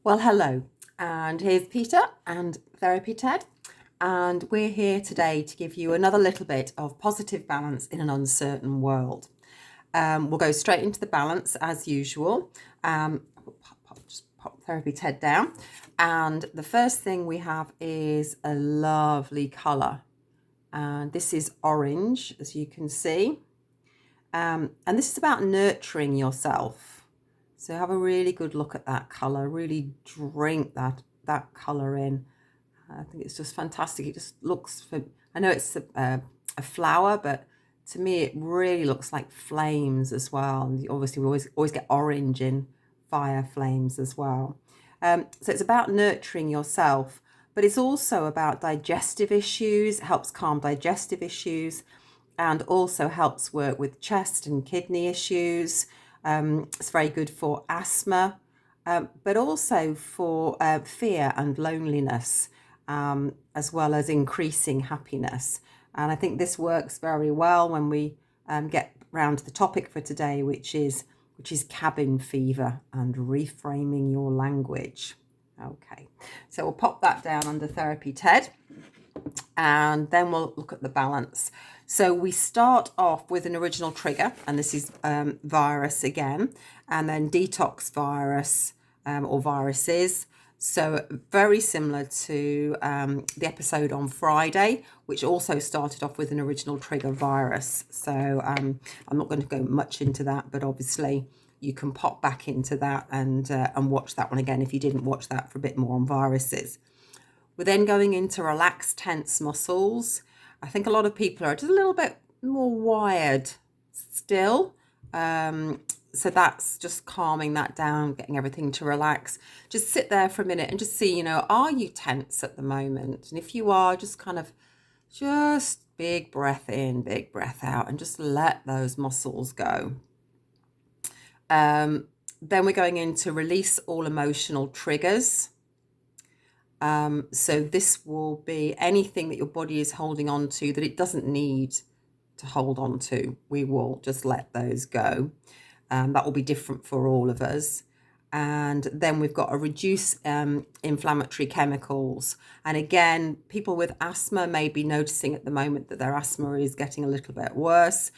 Well, hello, and here's Peter and Therapy Ted, and we're here today to give you another little bit of positive balance in an uncertain world. We'll go straight into the balance as usual. Just pop Therapy Ted down, and the first thing we have is a lovely colour, and this is orange, as you can see, and this is about nurturing yourself. So have a really good look at that colour, really drink that colour in. I think it's just fantastic. It just looks, I know it's a flower, but to me it really looks like flames as well. And obviously we always get orange in fire flames as well. So it's about nurturing yourself, but it's also about digestive issues. It helps calm digestive issues and also helps work with chest and kidney issues. It's very good for asthma, but also for fear and loneliness, as well as increasing happiness. And I think this works very well when we get round to the topic for today, which is cabin fever and reframing your language. Okay, so we'll pop that down under Therapy Ted, and then we'll look at the balance. So we start off with an original trigger, and this is virus again, and then detox virus or viruses. So very similar to the episode on Friday, which also started off with an original trigger virus. So I'm not going to go much into that, but obviously you can pop back into that and watch that one again if you didn't watch that for a bit more on viruses. We're then going into relaxed, tense muscles. I think a lot of people are just a little bit more wired still. So that's just calming that down, getting everything to relax. Just sit there for a minute and just see, are you tense at the moment? And if you are, just big breath in, big breath out, and just let those muscles go. Then we're going into release all emotional triggers. So this will be anything that your body is holding on to that it doesn't need to hold on to. We will just let those go. That will be different for all of us. And then we've got to reduce inflammatory chemicals. And again, people with asthma may be noticing at the moment that their asthma is getting a little bit worse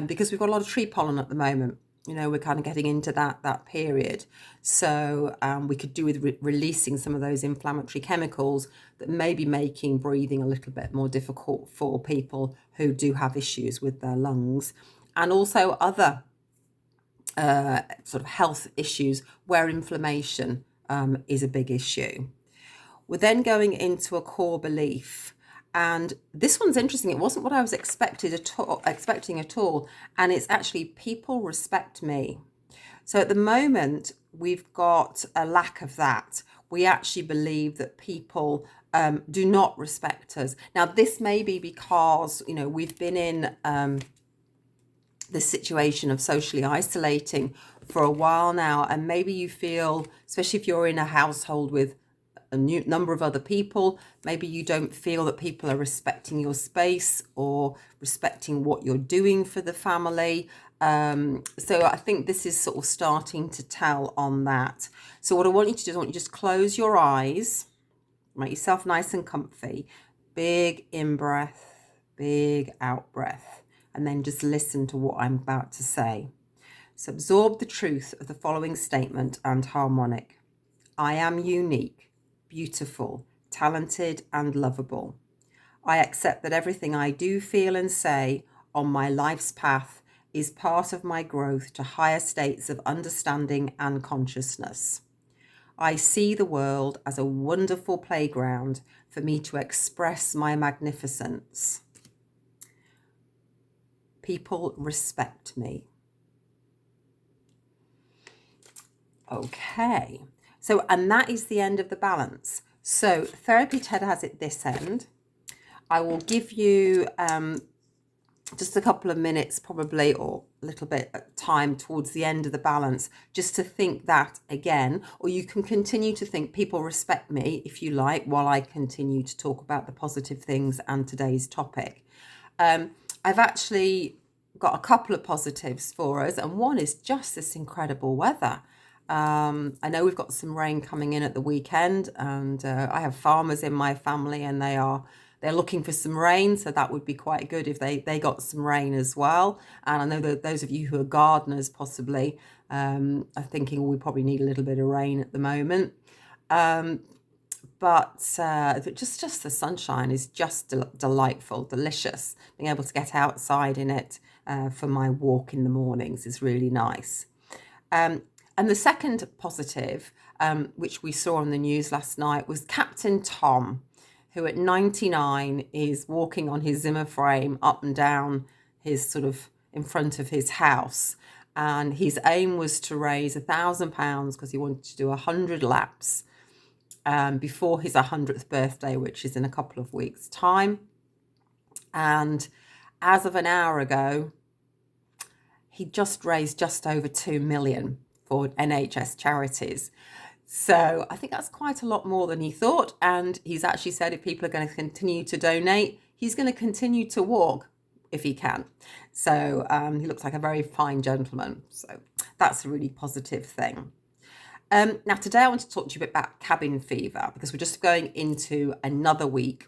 because we've got a lot of tree pollen at the moment. We're kind of getting into that period. So we could do with releasing some of those inflammatory chemicals that may be making breathing a little bit more difficult for people who do have issues with their lungs, and also other sort of health issues where inflammation is a big issue. We're then going into a core belief. And this one's interesting. It wasn't what I was expecting at all. And it's actually people respect me. So at the moment, we've got a lack of that. We actually believe that people do not respect us. Now, this may be because, we've been in the situation of socially isolating for a while now. And maybe you feel, especially if you're in a household with a new number of other people, maybe you don't feel that people are respecting your space or respecting what you're doing for the family. So I think this is sort of starting to tell on that. So what I want you to do is I want you to just close your eyes, make yourself nice and comfy, big in-breath, big out-breath, and then just listen to what I'm about to say. So absorb the truth of the following statement and harmonic. I am unique, beautiful, talented, and lovable. I accept that everything I do, feel, and say on my life's path is part of my growth to higher states of understanding and consciousness. I see the world as a wonderful playground for me to express my magnificence. People respect me. Okay. So, and that is the end of the balance. So Therapy Ted has it this end. I will give you just a couple of minutes probably, or a little bit of time towards the end of the balance, just to think that again, or you can continue to think people respect me if you like, while I continue to talk about the positive things and today's topic. I've actually got a couple of positives for us, and one is just this incredible weather. I know we've got some rain coming in at the weekend, and I have farmers in my family, and they're looking for some rain, so that would be quite good if they got some rain as well. And I know that those of you who are gardeners possibly are thinking, well, we probably need a little bit of rain at the moment. But just the sunshine is just delightful, delicious. Being able to get outside in it for my walk in the mornings is really nice. And the second positive, which we saw on the news last night, was Captain Tom, who at 99 is walking on his Zimmer frame up and down his sort of in front of his house. And his aim was to raise £1,000 because he wanted to do 100 laps before his 100th birthday, which is in a couple of weeks' time. And as of an hour ago, he just raised just over 2 million for NHS charities. So I think that's quite a lot more than he thought. And he's actually said if people are going to continue to donate, he's going to continue to walk if he can. So he looks like a very fine gentleman. So that's a really positive thing. Now, today I want to talk to you a bit about cabin fever, because we're just going into another week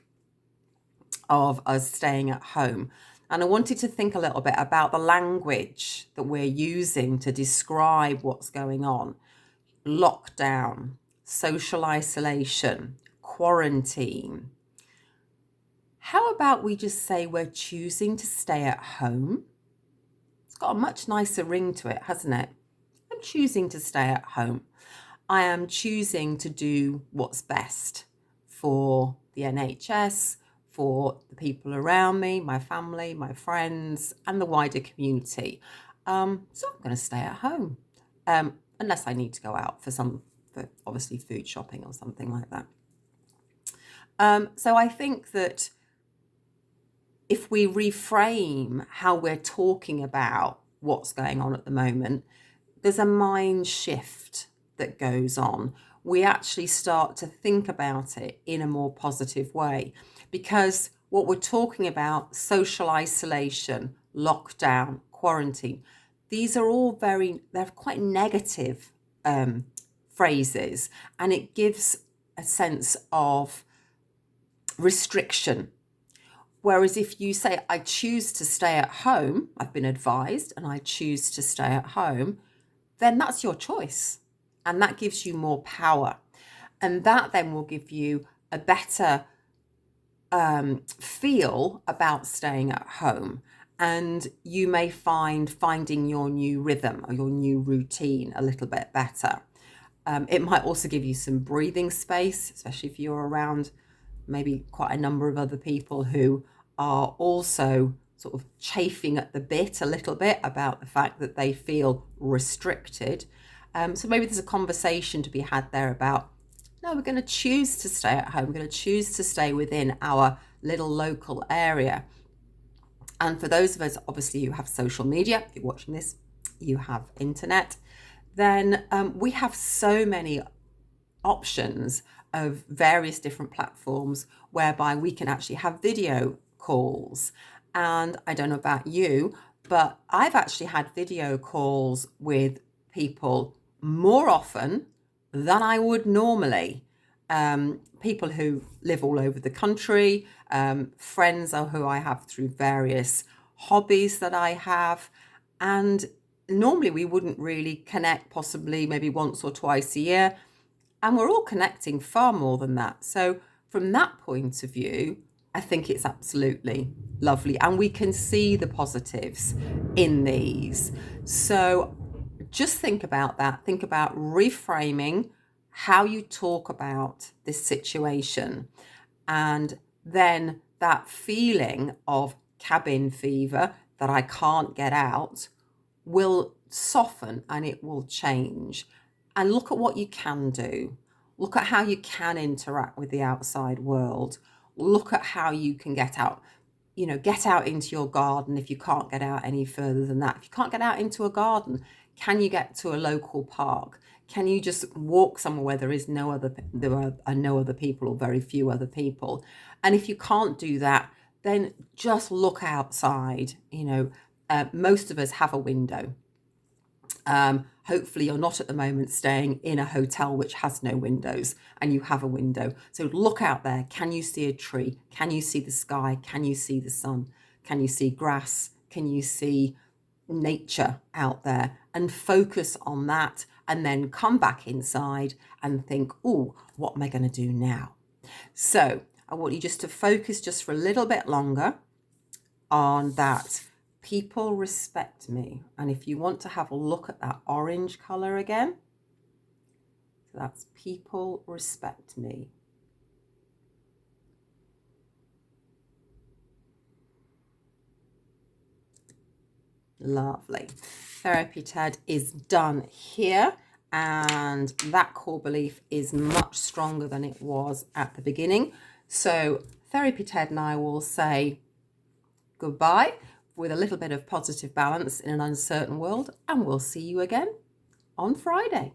of us staying at home. And I wanted to think a little bit about the language that we're using to describe what's going on. Lockdown, social isolation, quarantine. How about we just say we're choosing to stay at home? It's got a much nicer ring to it, hasn't it? I'm choosing to stay at home. I am choosing to do what's best for the NHS, for the people around me, my family, my friends, and the wider community. So I'm going to stay at home, unless I need to go out for obviously food shopping or something like that. So I think that if we reframe how we're talking about what's going on at the moment, there's a mind shift that goes on. We actually start to think about it in a more positive way, because what we're talking about, social isolation, lockdown, quarantine, these are all they're quite negative phrases, and it gives a sense of restriction. Whereas if you say, I choose to stay at home, I've been advised, and I choose to stay at home, then that's your choice. And that gives you more power. And that then will give you a better feel about staying at home. And you may find finding your new rhythm or your new routine a little bit better. It might also give you some breathing space, especially if you're around maybe quite a number of other people who are also sort of chafing at the bit a little bit about the fact that they feel restricted. So maybe there's a conversation to be had there about, no, we're going to choose to stay at home. We're going to choose to stay within our little local area. And for those of us, obviously, who have social media, if you're watching this, you have internet, then we have so many options of various different platforms whereby we can actually have video calls. And I don't know about you, but I've actually had video calls with people more often than I would normally. People who live all over the country, friends who I have through various hobbies that I have. And normally we wouldn't really connect, possibly maybe once or twice a year. And we're all connecting far more than that. So from that point of view, I think it's absolutely lovely. And we can see the positives in these. So just think about that. Think about reframing how you talk about this situation. And then that feeling of cabin fever that I can't get out will soften and it will change. And look at what you can do. Look at how you can interact with the outside world. Look at how you can get out. Get out into your garden if you can't get out any further than that. If you can't get out into a garden, can you get to a local park? Can you just walk somewhere where there are no other people or very few other people? And if you can't do that, then just look outside. Most of us have a window. Hopefully you're not at the moment staying in a hotel which has no windows and you have a window. So look out there. Can you see a tree? Can you see the sky? Can you see the sun? Can you see grass? Can you see nature out there? And focus on that, and then come back inside and think, oh, what am I going to do now? So I want you just to focus just for a little bit longer on that. People respect me. And if you want to have a look at that orange color again, so that's people respect me. Lovely. Therapy Ted is done here, and that core belief is much stronger than it was at the beginning. So Therapy Ted and I will say goodbye with a little bit of positive balance in an uncertain world, and we'll see you again on Friday.